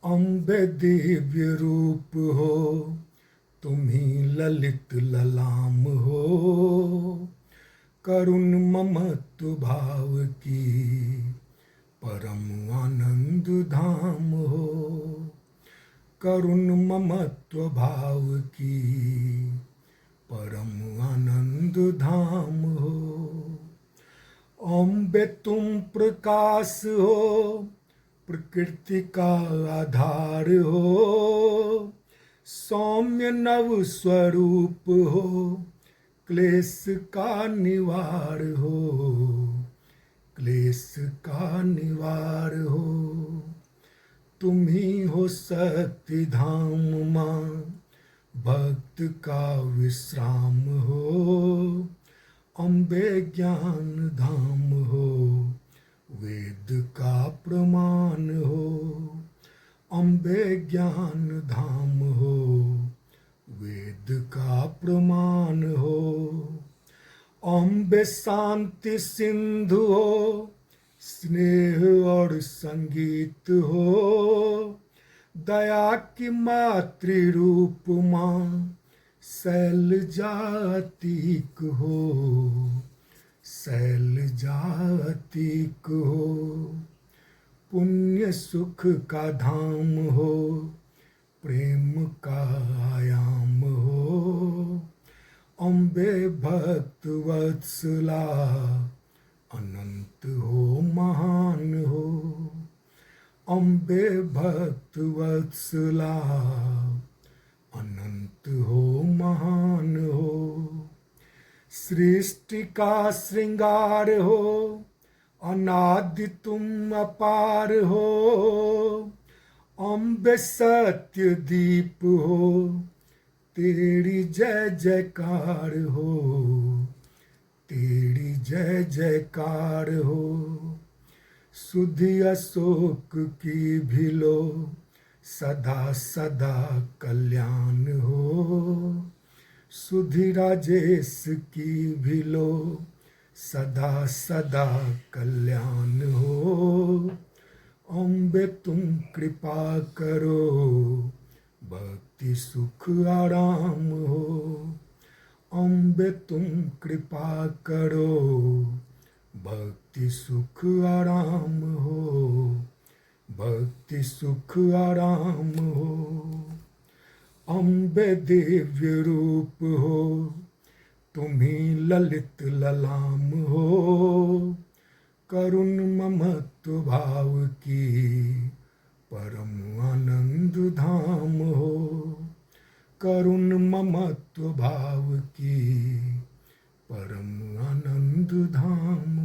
अम्बे दिव्य रूप हो, तुम्ही ललित ललाम हो। करुण ममत्व भाव की परम आनंद धाम हो। करुण ममत्व भाव की परम आनंद धाम हो। अम्बे तुम प्रकाश हो, प्रकृति का आधार हो। सौम्य नव स्वरूप हो, क्लेश का निवार हो। क्लेश का निवार हो। तुम ही हो शक्ति धाम माँ, भक्त का विश्राम हो। अम्बे ज्ञान धाम हो, वेद का प्रमाण हो। अम्बे ज्ञान धाम हो, वेद का प्रमाण हो। अम्बे शांति सिंधु हो, स्नेह और संगीत हो। दया की मातृ रूप माँ, शैल जातिक हो। शैल जातिक हो। पुण्य सुख का धाम हो, प्रेम का आयाम हो। अम्बे भक्त वत्सला, अनंत हो महान हो। अम्बे भक्त वत्सला, अनंत हो महान हो। सृष्टि का श्रृंगार हो, अनादि तुम अपार हो। अम्बे सत्य दीप हो, तेरी जय जयकार हो। तेरी जय जयकार हो। सुधि अशोक की भी लो, सदा सदा कल्याण हो। सुधि राजेश की भी लो, सदा सदा कल्याण हो। अम्बे तुम कृपा करो, भक्ति सुख आराम हो। अम्बे तुम कृपा करो, भक्ति सुख आराम हो। भक्ति सुख आराम हो। अम्बे दिव्य रूप हो, तुम्ही ललित ललाम हो। करुण ममत्व भाव की परम आनंद धाम हो। करुण ममत्व भाव की परम आनंद धाम